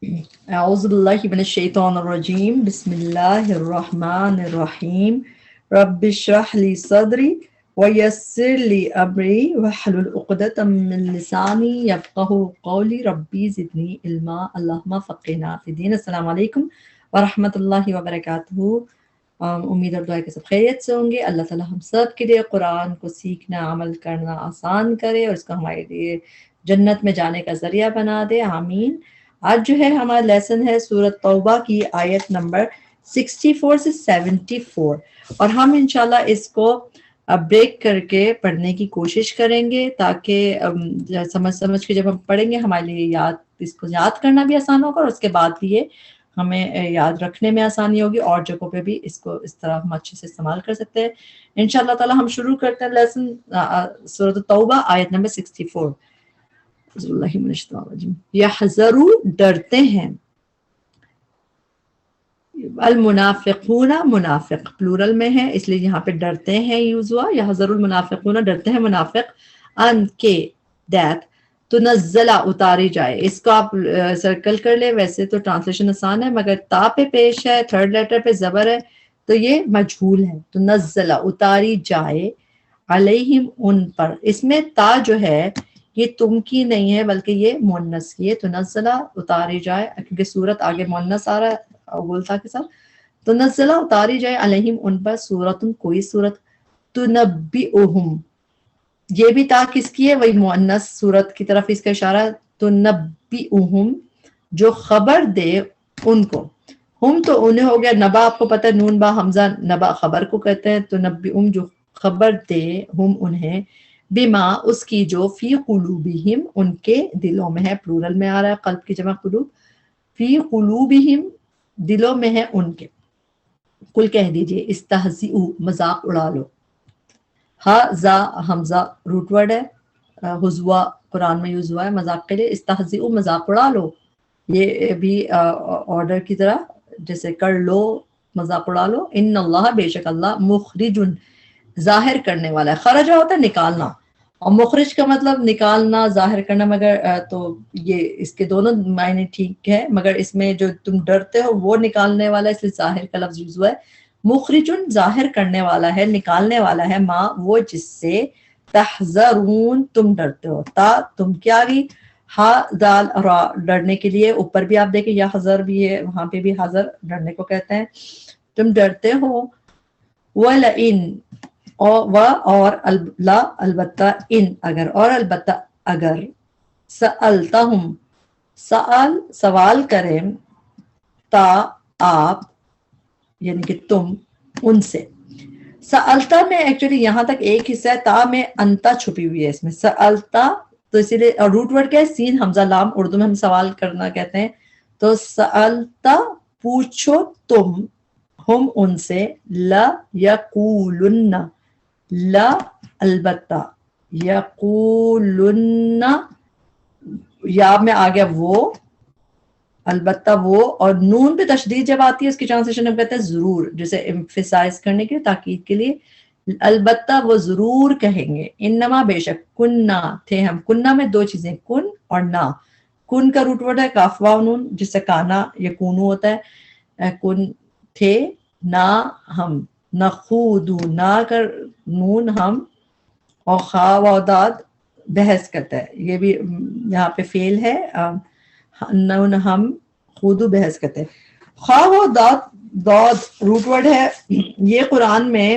اعوذ باللہ من الشیطان الرجیم بسم اللہ الرحمن الرحیم رب اشرح لی صدری ویسر لی امری واحلل عقدۃ من لسانی یفقہوا قولی ربی زدنی علما اللہم فقہنا فی الدین۔ السلام علیکم ورحمۃ اللہ وبرکاتہ۔ امید اور دعا کہ سب خیریت سے ہوں گے۔ اللہ تعالیٰ ہم سب کے لیے قرآن کو سیکھنا عمل کرنا آسان کرے اور اس کو ہمارے لیے جنت میں جانے کا ذریعہ بنا دے، آمین۔ آج جو ہے ہمارا لیسن ہے سورۃ توبہ کی آیت نمبر 64 سے 74، اور ہم انشاءاللہ اس کو بریک کر کے پڑھنے کی کوشش کریں گے تاکہ سمجھ کے جب ہم پڑھیں گے ہمارے لیے اس کو یاد کرنا بھی آسان ہوگا، اور اس کے بعد بھی یہ ہمیں یاد رکھنے میں آسانی ہوگی، اور جگہوں پہ بھی اس کو اس طرح ہم اچھے سے استعمال کر سکتے ہیں انشاءاللہ تعالی۔ ہم شروع کرتے ہیں لیسن سورۃ توبہ آیت نمبر 64۔ یحذرو ڈرتے ہیں، المنافقون منافق پلورل میں ہے اس لیے یہاں پہ ڈرتے ہیں یوز ہوا۔ یحذر المنافقون ڈرتے ہیں منافق، ان کے دیت تنزلہ اتاری جائے۔ اس کو آپ سرکل کر لیں، ویسے تو ٹرانسلیشن آسان ہے مگر تا پہ پیش ہے، تھرڈ لیٹر پہ زبر ہے تو یہ مجہول ہے۔ تنزلہ اتاری جائے، علیہم ان پر، اس میں تا جو ہے یہ تم کی نہیں ہے بلکہ یہ مؤنث کی ہے۔ تنزلہ اتاری جائے کیونکہ صورت آگے مؤنث آ رہا ہے اول تا کے ساتھ، تنزلہ اتاری جائے علیہم ان پر سورتن کوئی سورت، تنبئہم، یہ بھی تا کس کی ہے؟ وہی مؤنث صورت کی طرف اس کا اشارہ ہے، تنبئہم جو خبر دے ان کو، ہم تو انہیں ہو گیا نبا، آپ کو پتہ ہے نون با حمزہ نبا خبر کو کہتے ہیں، تنبئہم جو خبر دے ہم انہیں، بما اس کی جو فی قلوبہم ان کے دلوں میں ہے، پلورل میں آ رہا ہے، قلب کی جمع قلوب، فی قلوبہم دلوں میں ہے ان کے۔ کل کہہ دیجئے استہزئوا مذاق اڑا لو۔ ہا زا حمزہ روٹ ورڈ ہے، ہزوا قرآن میں یوز ہوا ہے مذاق کے لیے۔ استہزئوا مذاق اڑا لو، یہ بھی آرڈر کی طرح جیسے کر لو مذاق اڑا لو۔ ان اللہ بے شک اللہ مخرج ظاہر کرنے والا ہے، خرجہ ہوتا ہے نکالنا، اور مخرج کا مطلب نکالنا ظاہر کرنا، مگر تو یہ اس کے دونوں معنی ٹھیک ہے، مگر اس میں جو تم ڈرتے ہو وہ نکالنے والا ہے اس لیے ظاہر کا لفظ یوز ہوا ہے۔ مخرجن ظاہر کرنے والا ہے، نکالنے والا ہے، ما وہ جس سے تحذرون تم ڈرتے ہو۔ تا تم کیا گئی، ہا دال را ڈرنے کے لیے، اوپر بھی آپ دیکھیں یا حذر بھی ہے، وہاں پہ بھی حذر ڈرنے کو کہتے ہیں، تم ڈرتے ہو۔ وَلَئِن اور لا البتہ، ان اگر، اور البتہ اگر، سألتہم سوال کریں، تا آپ یعنی کہ تم ان سے۔ سألتا میں ایکچولی یہاں تک ایک حصہ ہے، تا میں انتا چھپی ہوئی ہے اس میں، سألتا تو اسی لیے، اور روٹ ورڈ کیا ہے سین حمزہ لام، اردو میں ہم سوال کرنا کہتے ہیں، تو سألتا پوچھو تم، ہم ان سے، لا یقولن لا البتہ، یقولن یا میں آ گیا وہ، البتہ وہ، اور نون پہ تشدید جب آتی ہے اس کی ٹرانسلیشن ہم کہتے ہیں ضرور، جسے ایمفیسائز کرنے کے لیے، تاکید کے لیے، البتہ وہ ضرور کہیں گے، انما بے شک، کننا تھے ہم، کننا میں دو چیزیں کن اور نا، کن کا روٹ ورڈ ہے کاف واو نون جس سے کانا یا کونو ہوتا ہے، کن تھے، نا ہم، نخوض نا کر نون ہم، اور خا و داد بحث کرتا ہے، یہ بھی یہاں پہ فعل ہے، نون ہم خودو بحث کرتے ہیں۔ خواہ و داد روٹ ورڈ ہے، یہ قرآن میں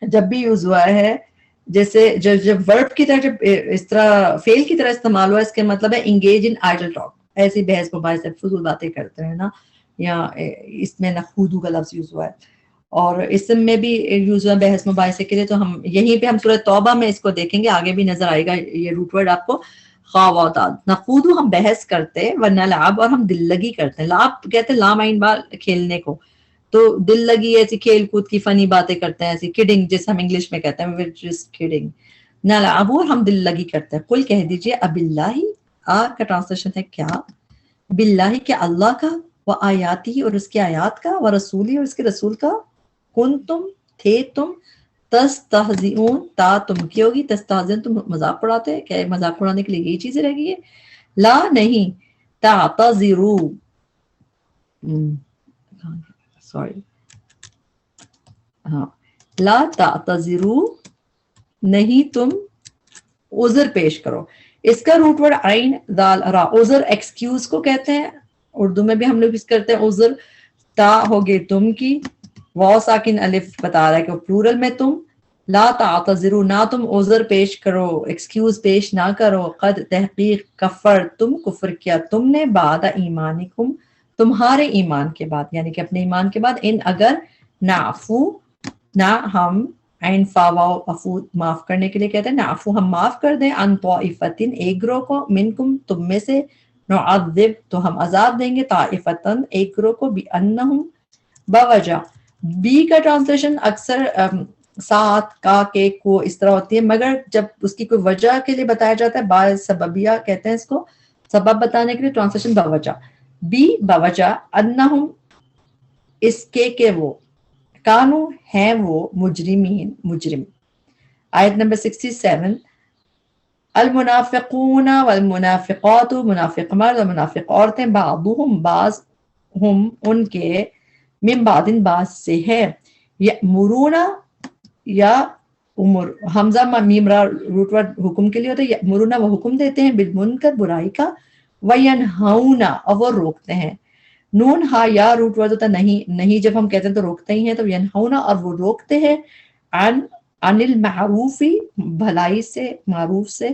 جب بھی یوز ہوا ہے، جیسے جب ورب کی طرح، جب اس طرح فعل کی طرح استعمال ہوا، اس کے مطلب ہے انگیج ان آئیڈل ٹاک، ایسی بحث مباحث فضول باتیں کرتے ہیں نا، یا اس میں نخودو کا لفظ یوز ہوا ہے، اور اسم میں بھی یوز ہوا بحث مباحثے کے لیے، تو ہم یہیں پہ ہم سورۃ توبہ میں اس کو دیکھیں گے، آگے بھی نظر آئے گا یہ روٹ ورڈ آپ کو، خواواداد، نخودو ہم بحث کرتے، ونلعب اور ہم دل لگی کرتے ہیں، لعب کہتے ہیں لام عین با کھیلنے کو، تو دل لگی ایسی کھیل کود کی فنی باتیں کرتے ہیں، ایسی کڈنگ جیسے ہم انگلش میں کہتے ہیں، we're just kidding، نلعب اور ہم دل لگی کرتے ہیں۔ قل کہہ دیجئے اب اللہ، آ کا ٹرانسلیشن ہے کیا، باللہ کہ اللہ کا، و آیاتی اور اس کی آیات کا، و رسولی اور اس کے رسول کا، کن تم تھے تم، تستہزئون تا تم کی ہوگی، تستہزئون تم مذاق اڑاتے، کیا مذاق اڑانے کے لیے یہی چیزیں رہ گئی ہے، لا نہیں، تعتذروا سوری ہاں لا تعتذروا نہیں تم عذر پیش کرو. اس کا روٹ ورڈ عین دال را عذر ایکسکیوز کو کہتے ہیں. اردو میں بھی ہم لوگ اس کرتے ہیں عذر. تا ہوگے تم کی, واو ساکن الف بتا رہا ہے کہ پلورل میں تم. لا تعتذروا نہ تم عذر پیش کرو, ایکسکیوز پیش نہ کرو. قد تحقیق کفر تم کفر کیا تم نے, بعد ایمانکم تمہارے ایمان کے بعد, یعنی کہ اپنے ایمان کے بعد. ان اگر نعفو نہ ہم عین فا واو عفو معاف کرنے کے لیے کہتے ہیں, نعفو ہم معاف کر دیں, عن طائفتن ایک گروہ کو, منکم تم میں سے, نعذب تو ہم عذاب دیں گے, طائفتن ایک گروہ کو, بانہم بوجہ. بی کا ٹرانسلیشن اکثر ساتھ کا کے کو اس طرح ہوتی ہے, مگر جب اس کی کوئی وجہ کے لیے بتایا جاتا ہے, بعض سببیہ کہتے ہیں اس کو, سبب بتانے کے لیے ٹرانسلیشن بوجہ. بی بوجہ انہم اس کے کہ وہ, کانو ہیں وہ, مجرمین مجرم. آیت نمبر 67 المنافقون والمنافقات منافق مرد و منافق عورتیں, بعضهم بعض, ہم ان کے, من بعض بعض سے ہے, یأمرون یا امر حمزہ میم را روٹ ورڈ حکم کے لیے ہوتا ہے, یأمرون وہ حکم دیتے ہیں, بالمنکر برائی کا, وینہون اور وہ روکتے ہیں. نون ہا یا روٹ ورڈ ہوتا نہیں, نہیں جب ہم کہتے ہیں تو روکتے ہی ہیں, تو ینہون اور وہ روکتے ہیں, عن المعروف بھلائی سے, معروف سے,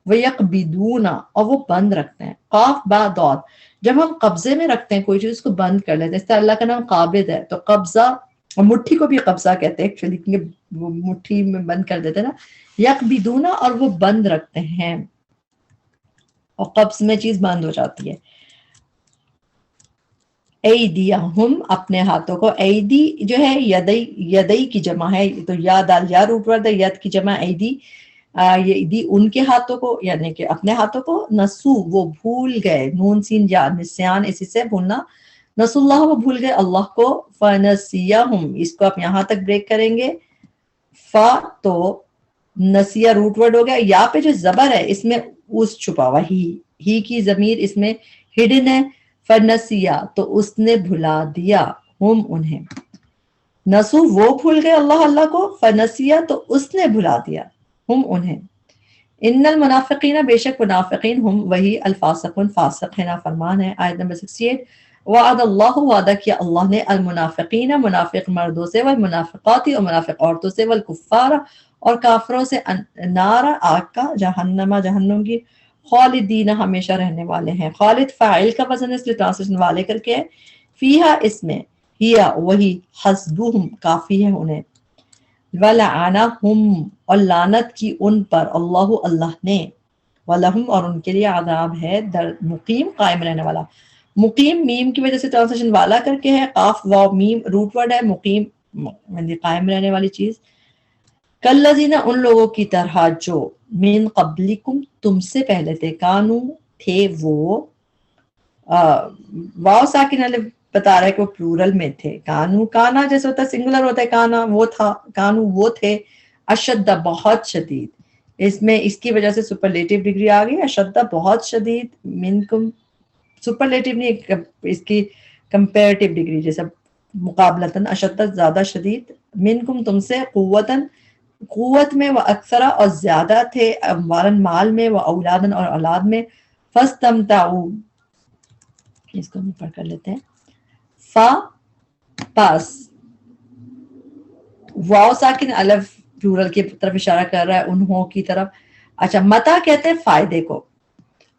ویقبضون اور وہ بند رکھتے ہیں. قاف با ضاد جب ہم قبضے میں رکھتے ہیں کوئی چیز اس کو بند کر لیتے ہیں, اس طرح اللہ کا نام قابض ہے, تو قبضہ, اور مٹھی کو بھی قبضہ کہتے ہیں ایکچولی, کیونکہ وہ مٹھی میں بند کر دیتے ہیں نا. یقبضون اور وہ بند رکھتے ہیں, اور قبض میں چیز بند ہو جاتی ہے. ایدیہم اپنے ہاتھوں کو, ایدی جو ہے یدئی, یدئی کی جمع ہے, تو یا دال یا روٹ ورڈ ہے, ید کی جمع ایدی, یہ ایدی ان کے ہاتھوں کو, یعنی کہ اپنے ہاتھوں کو. نسو وہ بھول گئے, نون سین یا نسیان اسی سے بھولنا, نسو اللہ وہ بھول گئے اللہ کو, فنسیہم اس کو آپ یہاں تک بریک کریں گے. فا تو نسیہ روٹ ورڈ ہو گیا, یا پہ جو زبر ہے اس میں اس چھپا ہوا, ہی کی ضمیر اس میں ہڈن ہے. فنسیہ تو اس نے بھلا دیا, ہم انہیں, نسو وہ بھول گئے اللہ اللہ کو, فنسیہ تو اس نے بھلا دیا, ہم انہیں. ان المنافقین بے شک منافقین, ہم وہی, الفاسقون فاسق ہے نافرمان ہے. آیت نمبر 68 وعد اللہ وعدہ کیا اللہ نے, المنافقین منافق مردوں سے, والمنافقات اور منافق عورتوں سے, والکفار اور کافروں سے, نار آگ کا, جہنم جہنم کی, خالدین ہمیشہ رہنے والے ہیں. خالد فاعل کا وزن اس لیے ٹرانسلیشن والے کر کے ہے. فیہا اس میں, ہیا وہی, حسبہم کافی ہے انہیں, ولعنہم اور لعنت کی ان پر, اللہ اللہ نے, ولہم اور ان کے لیے عذاب ہے مقیم قائم رہنے والا. مقیم میم کی وجہ سے ٹرانسلیشن والا کر کے ہے, قاف واو میم روٹ ورڈ ہے, مقیم یعنی قائم رہنے والی چیز. کالذین ان لوگوں کی طرح جو, من قبلکم تم سے پہلے تھے, کانو تھے وہ, واو ساکن الف بتا رہا ہے کہ وہ پلورل میں تھے. کانو کانا جیسے ہوتا ہے سنگولر ہوتا ہے, کانا وہ تھا, کانو وہ تھے, اشد بہت شدید, اس میں اس کی وجہ سے سپرلیٹو ڈگری آ گئی, اشد بہت شدید, منکم سپرلیٹو نہیں, اس کی کمپیریٹیو ڈگری جیسے مقابلتاً, اشد زیادہ شدید, منکم تم سے, قوتاً قوت میں, وہ اکثرا اور زیادہ تھے, اموالن مال میں, وہ اولادن اور اولاد میں, فاستمتعوا اس کو ہم پڑھ کر لیتے ہیں, فا پاس واو ساکن الف پلورل کی طرف اشارہ کر رہا ہے, انہوں کی طرف. اچھا متا کہتے ہیں فائدے کو,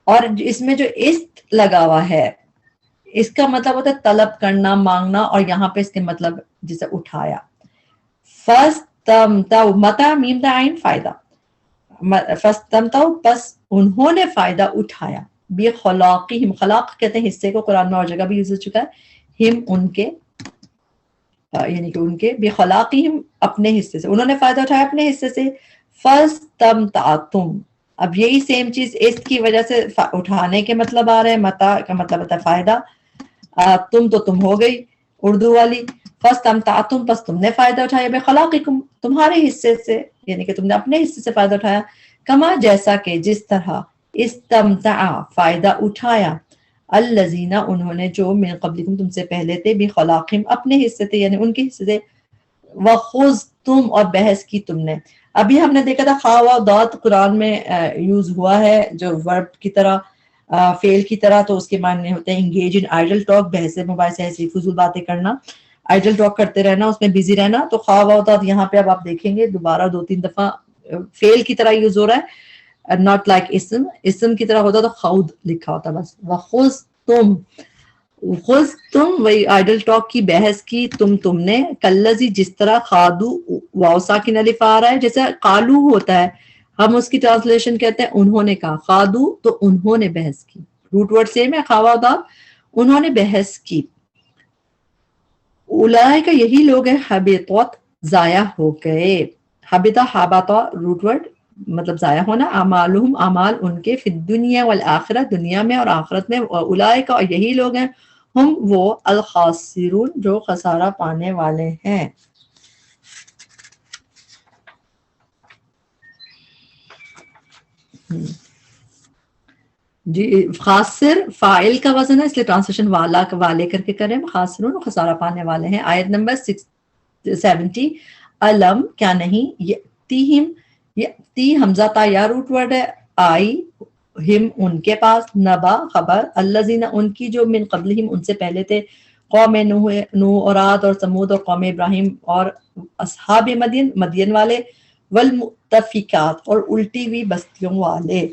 اور اس میں جو است لگا ہوا ہے اس کا مطلب ہوتا ہے طلب کرنا, مانگنا, اور یہاں پہ اس کے مطلب جسے اٹھایا. فاستمتعوا متا میم دا عین فائدہ, فاستمتعوا پس انہوں نے فائدہ اٹھایا, بخلاقہم خلاق کہتے ہیں حصے کو, قرآن میں اور جگہ بھی یوز ہو چکا ہے, ہم ان کے, یعنی کہ ان کے, بخلاقہم اپنے حصے سے, انہوں نے فائدہ اٹھایا اپنے حصے سے. فاستمتعتم اب یہی سیم چیز اس کی وجہ سے اٹھانے کے مطلب آ رہے ہیں, متا کا مطلب ہوتا ہے فائدہ, تم تو تم ہو گئی اردو والی, فاستمتعتم پس تم نے فائدہ اٹھایا, بخلاقکم تمہارے حصے سے, یعنی کہ تم نے اپنے حصے سے فائدہ اٹھایا, کما جیسا کہ جس طرح, استمتع فائدہ اٹھایا, الذین انہوں نے جو من قبلکم تم سے پہلے تھے بخلاقہم اپنے حصے تھے یعنی ان کے حصے تھے وخذتم اور بحث کی تم نے. ابھی ہم نے دیکھا تھا خا و داد قرآن میں یوز ہوا ہے جو ورب کی طرح فعل کی طرح تو اس کے معنی ہوتے ہیں انگیج ان آئیڈل ٹاک بحث مباحثہ ایسی فضول باتیں کرنا آئیڈل ٹاک کرتے رہنا اس میں بزی رہنا. تو خواہ ہوتا یہاں پہ اب آپ دیکھیں گے دوبارہ 2-3 دفعہ فعل کی طرح یوز ہو رہا ہے ناٹ لائک اسم کی طرح ہوتا تو خود لکھا ہوتا بس. وخذتم وہی آئیڈل ٹاک کی بحث کی تم نے کلذی جس طرح خادو واو ساکن الف آ رہا ہے جیسے قالو ہوتا ہے ہم اس کی ٹرانسلیشن کہتے ہیں انہوں نے کہا خادو تو انہوں نے بحث کی روٹ ورڈ سیم ہے خواہ دا انہوں نے بحث کی. اولئک یہی لوگ ہیں حبطت ضائع ہو گئے حبطہ حبطہ روٹ ورڈ مطلب ضائع ہونا اعمالہم اعمال ان کے فی الدنیا والآخرہ دنیا میں اور آخرت میں اولئک اور یہی لوگ ہیں ہم وہ الخاسرون جو خسارہ پانے والے ہیں. جی خاسر فاعل کا وزن ہے اس لیے ٹرانسلیشن والا والے کر کے کریں خاسرون خسارہ پانے والے ہیں. آیت نمبر 70 علم کیا نہیں یأتی حمزہ تا یا روٹ ورڈ ہے آئی ہم ان کے پاس نبا خبر الذین ان کی جو من قبلہم ان سے پہلے تھے قوم نوح اور عاد اور ثمود اور قوم ابراہیم اور اصحاب مدین والے والمؤتفکات اور الٹی ہوئی بستیوں والے.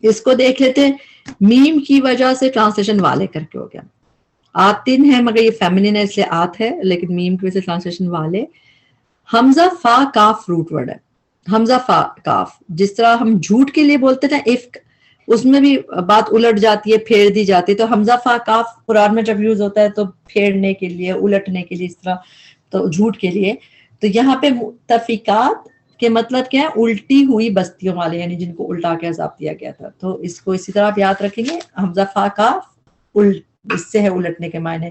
اس کو دیکھ لیتے میم کی وجہ سے ٹرانسلیشن والے کر کے ہو گیا. آتن ہے مگر یہ فیمنن ہے اس لیے آت ہے لیکن میم کی وجہ سے ٹرانسلیشن والے. حمزہ فا کاف روٹ ورڈ ہے حمزہ فا کاف جس طرح ہم جھوٹ کے لیے بولتے ہیں افک اس میں بھی بات الٹ جاتی ہے پھیر دی جاتی ہے تو حمزہ فا کاف قرآن میں جب یوز ہوتا ہے تو پھیرنے کے لیے الٹنے کے لیے اس طرح تو جھوٹ کے لیے. تو یہاں پہ مؤتفکات کہ مطلب کیا ہے الٹی ہوئی بستیوں والے یعنی جن کو الٹا کے عذاب دیا گیا تھا. تو اس کو اسی طرح آپ یاد رکھیں گے حمزہ فا کاف اس سے ہے الٹنے کے معنی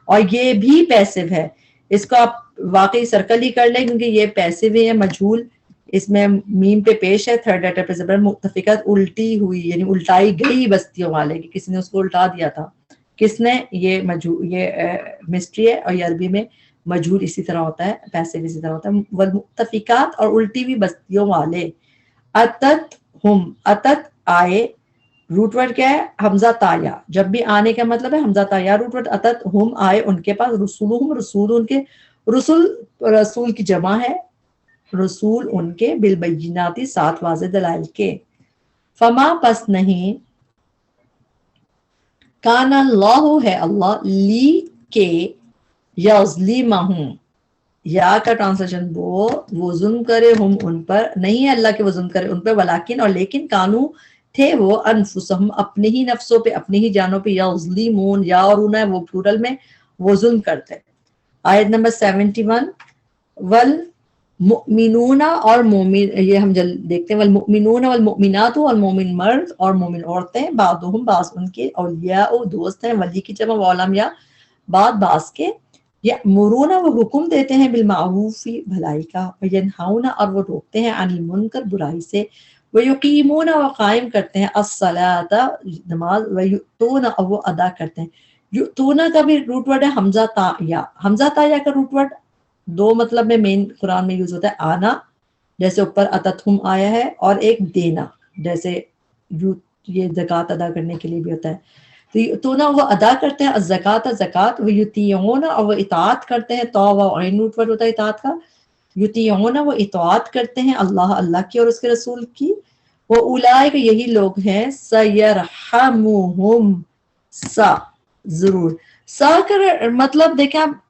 اور یہ بھی پیسو ہے اس کو آپ واقعی سرکل ہی کر لیں کیونکہ یہ پیسو ہے مجھول اس میں میم پہ پیش ہے تھرڈ لیٹر پہ زبر مؤتفقات الٹی ہوئی یعنی الٹائی گئی بستیوں والے کہ کسی نے اس کو الٹا دیا تھا. کس نے یہ مسٹری ہے اور یہ عربی میں مجھول اسی طرح ہوتا ہے پیسے اسی طرح ہوتا ہے. والمؤتفقات اور الٹی ہوئی بستیوں والے. اتت آئے روٹ ورڈ کیا ہے حمزہ تایا جب بھی آنے کا مطلب ہے حمزہ تایا روٹ ورڈ اتت ہم آئے ان کے پاس رسولہم رسول ان کے رسول کی جمع ہے رسول ان کے بالبیناتی 7 واضح دلائل کے. فما پس نہیں کان اللہ ہے اللہ لی کے یظلمہم یا کا ٹرانسلیشن وہ ظلم کرے ہم ان پر نہیں ہے اللہ کے وہ ظلم کرے ان پر ولیکن اور لیکن کانو تھے وہ انفسہم اپنے ہی نفسوں پہ اپنی ہی جانوں پہ یظلمون یا اور انہیں وہ پلورل میں وہ ظلم کرتے. آیت نمبر 71 والمؤمنون اور مومن یہ ہم دیکھتے ہیں والمؤمنون والمؤمنات والمؤمن مرد اور مومن عورتیں بعضهم بعض ان کے اولیاء و دوست ہیں ولی کی جمع علماء بعض کے یأمرون وہ حکم دیتے ہیں بالمعروف بھلائی کا وینہون اور وہ روکتے ہیں عن المنکر برائی سے ویقیمون وہ قائم کرتے ہیں الصلاۃ نماز ویؤتون اور وہ ادا کرتے ہیں. یؤتون کا بھی روٹ ورڈ ہے حمزہ تا یا حمزہ تا یا کا روٹ ورڈ 2 مطلب میں مین قرآن میں یوز ہوتا ہے آنا جیسے اوپر اتتہم آیا ہے اور ایک دینا جیسے یہ زکوٰۃ ادا کرنے کے لیے بھی ہوتا ہے. تو یؤتون وہ ادا کرتے ہیں الزکوٰۃ زکوٰۃ ویطیعون اور وہ اطاعت کرتے ہیں تو و عین روٹ ورڈ ہوتا ہے اطاعت کا یطیعون وہ اطاعت کرتے ہیں اللہ کی اور اس کے رسول کی. وہ اولئک یہی لوگ ہیں سیرحمہم سا ضرور سا کر مطلب دیکھیں آپ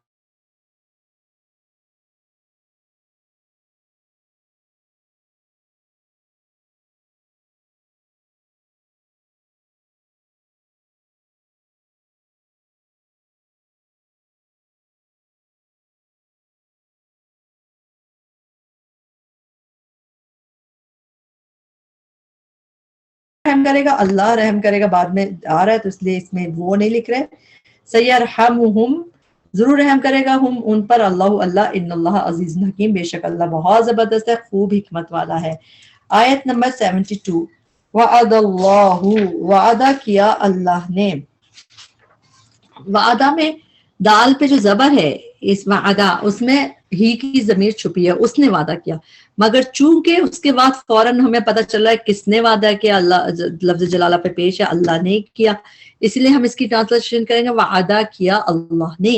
رحم کرے گا اللہ رحم کرے گا بعد میں آ رہا ہے تو اس لیے اس میں وہ نہیں لکھ رہے. سیرحمہم ضرور رحم کرے گا ہم ان پر اللہ ان اللہ عزیز حکیم بے شک اللہ بہت زبردست ہے خوب حکمت والا ہے. آیت نمبر 72 وعد اللہ وعدہ کیا اللہ نے وعدہ میں دال پہ جو زبر ہے اس وعدہ اس میں ہی کی ضمیر چھپی ہے، اس نے وعدہ کیا، مگر چونکہ اس کے بعد فوراً ہمیں پتہ چل رہا ہے کس نے وعدہ کیا، اللہ لفظ جلالہ پہ پیش ہے اللہ نے کیا، اس لیے ہم اس کی ٹرانسلیشن کریں گے وعدہ کیا اللہ نے،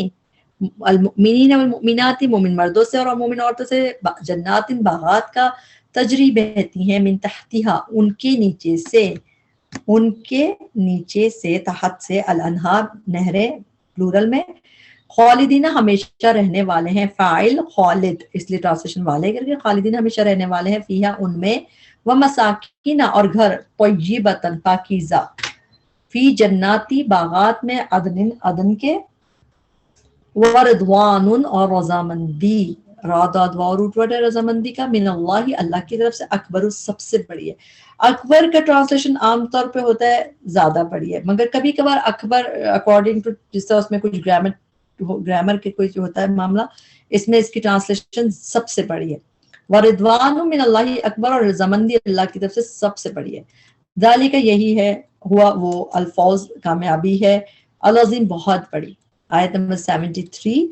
المؤمنین والمؤمنات مومن مردوں سے اور مومن عورتوں سے، جنات باغات کا تجری بہتی ہیں من تحتہا ان کے نیچے سے، ان کے نیچے سے تحت سے الانہار نہریں پلورل میں، خالدین ہمیشہ رہنے والے ہیں، فاعل خالد اس لیے ٹرانسلیشن والے کر کے خالدین ہمیشہ رہنے والے ہیں، فیہا ان میں، ومساکین اور گھر، طیبۃ پاکیزہ، فی جناتی باغات میں، عدن کے، ورضوان اور رضامندی، راداد روٹ ورڈ ہے رضامندی کا، من اللہ اللہ کی طرف سے، اکبر سب سے بڑی ہے۔ اکبر کا ٹرانسلیشن عام طور پہ ہوتا ہے زیادہ بڑی ہے، مگر کبھی کبھار اکبر اکارڈنگ ٹو جس طرح اس میں کچھ گرامر کے کوئی ہوتا ہے معاملہ، اس میں اس کی ٹرانسلیشن سب سے بڑی ہے، ورضوان من اللہ اکبر، اور رضامندی اللہ کی طرف سے سب سے بڑی ہے، ذالک یہی ہے، ہوا وہ الفوز کامیابی ہے، العظیم بہت بڑی۔ آیت نمبر 73،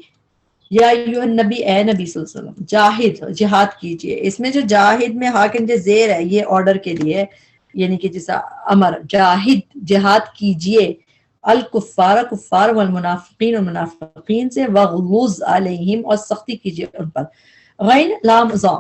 یا ایوہ النبی اے نبی صلی اللہ علیہ وسلم، جاہد جہاد کیجئے، اس میں جو جاہد میں ہاکن جو زیر ہے یہ آرڈر کے لیے، یعنی کہ جیسا امر، جاہد جہاد کیجئے، الکفار کفار، والمنافقین اور منافقین سے، وغلوظ علیہم اور سختی کیجئے ان پر، غین لام ضا،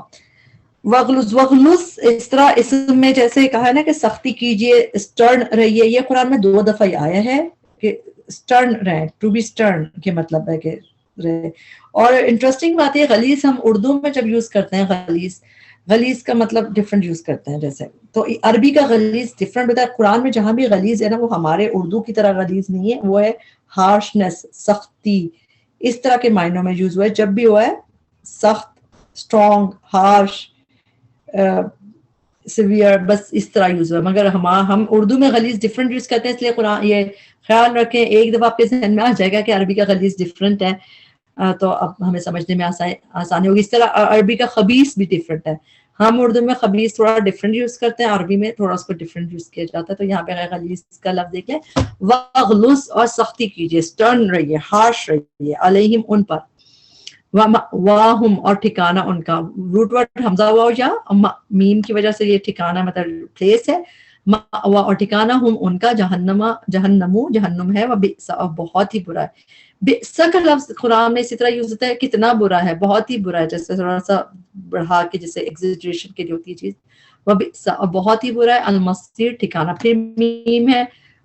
وغلوظ اس طرح اسم میں جیسے کہا ہے نا کہ سختی کیجئے، اسٹرن رہیے، یہ قرآن میں 2 دفعہ آیا ہے کہ اسٹرن رہے، ٹو بی اسٹرن کے مطلب ہے کہ رہے۔ اور انٹرسٹنگ بات ہے غلیظ ہم اردو میں جب یوز کرتے ہیں غلیظ کا مطلب ڈفرنٹ یوز کرتے ہیں، جیسے تو عربی کا غلیظ ڈفرنٹ ہوتا ہے، قرآن میں جہاں بھی غلیظ ہے نا وہ ہمارے اردو کی طرح غلیظ نہیں ہے، وہ ہے ہارشنس، سختی، اس طرح کے معنوں میں یوز ہوا ہے، جب بھی ہوا ہے سخت، اسٹرانگ، ہارش، سیویئر، بس اس طرح یوز ہوا ہے، مگر ہم اردو میں غلیظ ڈفرنٹ یوز کرتے ہیں، اس لیے قرآن یہ خیال رکھیں، ایک دفعہ آپ کے ذہن میں آ جائے گا کہ عربی کا غلیظ ڈفرنٹ ہے تو اب ہمیں سمجھنے میں آسانی ہوگی، اس طرح عربی کا خبیث بھی ڈفرنٹ ہے، ہم اردو میں خبیث تھوڑا ڈفرنٹ یوز کرتے ہیں، عربی میں تھوڑا اس کو ڈفرنٹ یوز کیا جاتا ہے، تو یہاں پہ غلیظ کا لفظ دیکھ لیں، وغلظ اور سختی کیجیے، سٹرن رہیے، ہارش رہیے، علیہم ان پر، واہم اور ٹھکانہ ان کا، روٹ ورڈ حمزہ ہوا یا میم کی وجہ سے یہ ٹھکانہ مطلب پلیس ہے، مأوا اور ٹھکانہ ہم ان کا، جہنم ہے، وبئس اور بہت ہی برا ہے، بئس کا لفظ قرآن میں اسی طرح یوز ہوتا ہے کتنا برا ہے، بہت ہی برا ہے، جیسے تھوڑا سا بڑھا کے جیسے ایگزیجریشن کے لیے ہوتی ہے چیز، وبئس اور بہت ہی برا ہے، المصیر ٹھکانہ، پھر میم ہے،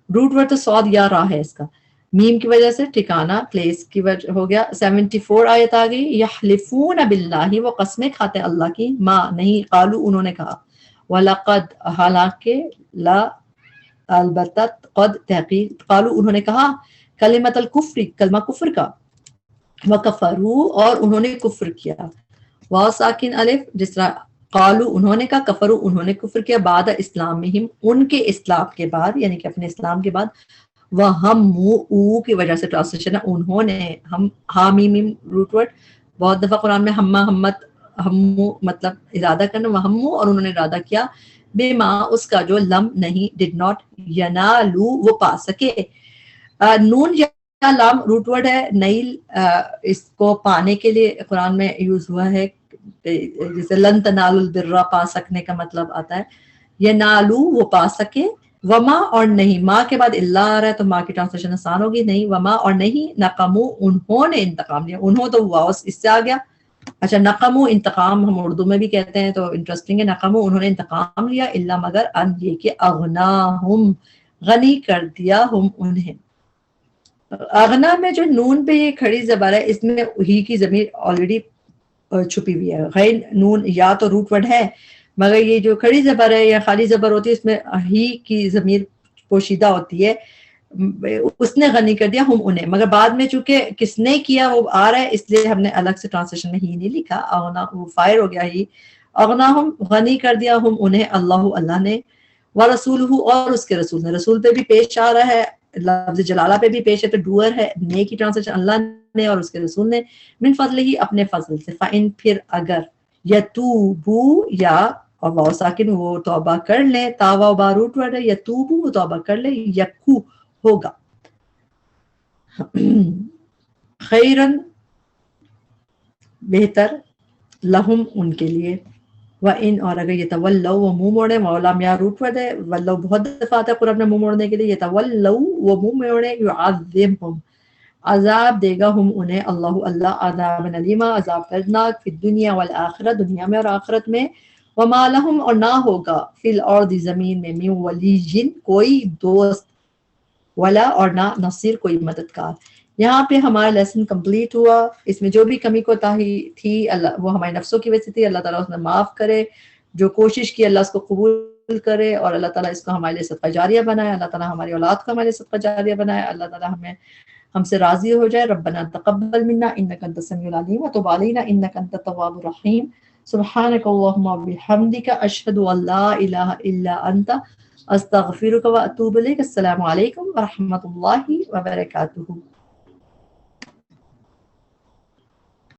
روٹ ورڈ تو صاد یا را ہے اس کا، میم کی وجہ سے ٹھکانہ پلیس کی وجہ ہو گیا۔ 74 آیت آ گئی، یحلفون باللہ وہ قسمیں کھاتے ہیں اللہ کی، ما نہیں، قالو انہوں نے کہا، وَلَقَدْ حالانکہ، لا البتہ، قد تحقیق، قالو انہوں نے کہا، کلمۃ الکفر کلمہ کفر کا، وکفروا اور انہوں نے کفر کیا، واو ساکن الف، جس طرح قالو انہوں نے کہا، کفروا انہوں نے کفر کیا، بعد اسلامہم ان کے اسلام کے بعد، یعنی کہ اپنے اسلام کے بعد، وہموا کی وجہ سے ٹرانسلیشن ہے انہوں نے، ہم حامیم روٹ ورڈ، بہت دفعہ قرآن میں ہمت ہمو مطلب ارادہ کرنا، وہمو اور انہوں نے ارادہ کیا، بما اس کا جو لم نہیں، ڈڈ ناٹ، ینالو وہ پا سکے، نون یا لام روٹ ورڈ ہے، نیل اس کو پانے کے لیے قرآن میں یوز ہوا ہے، جیسے لن تنالوا البر پا سکنے کا مطلب آتا ہے، ینالو وہ پا سکے، وما اور نہیں، ماں کے بعد اللہ آ رہا ہے تو ماں کی ٹرانسلیشن آسان ہوگی، نہیں، وما اور نہیں، نقمو انہوں نے انتقام لیا، انہوں تو واؤس اس سے آ گیا، اچھا نقمو انتقام ہم اردو میں بھی کہتے ہیں تو انٹرسٹنگ ہے، نقمو انہوں نے انتقام لیا، الا مگر ان یہ کہ اغناہم غنی کر دیا ہم انہیں، اغنا میں جو نون پہ یہ کھڑی زبر ہے اس میں ہی کی ضمیر آلریڈی چھپی ہوئی ہے، غین نون یا تو روٹ ورڈ ہے، مگر یہ جو کھڑی زبر ہے یا خالی زبر ہوتی ہے اس میں ہی کی ضمیر پوشیدہ ہوتی ہے، اس نے غنی کر دیا ہم انہیں، مگر بعد میں چونکہ کس نے کیا وہ آ رہا ہے اس لیے ہم نے الگ سے ٹرانسلیشن میں ہی نہیں لکھا، اغنا وہ فائر ہو گیا ہی، اغناہم غنی کر دیا ہم انہیں، اللہ نے، ورسولہ اور اس کے رسول نے، رسول پہ بھی پیش آ رہا ہے، لفظ جلالہ پہ بھی پیش ہے تو ڈوئر ہے، نے کی ٹرانسلیشن اللہ نے اور اس کے رسول نے، من فضل ہی اپنے فضل سے، فَإِن پھر اگر، یتوبو یا اور واو ساکن وہ توبہ کر لیں، تاوا باروٹ ورڈ ہے، یتوبو وہ توبہ کر لیں، یکو ہوگا، خیرن بہتر، لہم ان کے لیے، وَإِن اور اگر یہ تولو وہ منہ موڑے، مولا میاں روٹ ود ہے، ولو بہت دفعات ہے قرآن میں منہ موڑنے کے لیے، یہ تولو وہ منہ موڑے، يعذبهم عذاب دے گا ہم انہیں اللہ عذاب علیما عذاب دردناک، فی الدنیا والآخرہ دنیا میں اور آخرت میں، وما لہم اور نہ ہوگا فی الارض زمین میں، من ولی کوئی دوست، ولا اور نہ نصیر کوئی مددگار۔ یہاں پہ ہمارا لیسن کمپلیٹ ہوا، اس میں جو بھی کمی کوتاہی تھی اللہ وہ ہمارے نفسوں کی وجہ سے تھی، اللہ تعالیٰ اس میں معاف کرے، جو کوشش کی اللہ اس کو قبول کرے، اور اللہ تعالیٰ اس کو ہمارے لیے صدقہ جاریہ بنائے، اللہ تعالیٰ ہماری اولاد کو ہمارے لیے صدقہ جاریہ بنائے، اللہ تعالیٰ ہم سے راضی ہو جائے۔ ربنا تقبل منا انک انت السمیع العلیم وتب علینا انک انت التواب الرحیم، سبحانک اللہم وبحمدک اشہد ان لا الہ الا انت استغفرک واتوب الیک۔ السلام علیکم ورحمۃ اللہ وبرکاتہ۔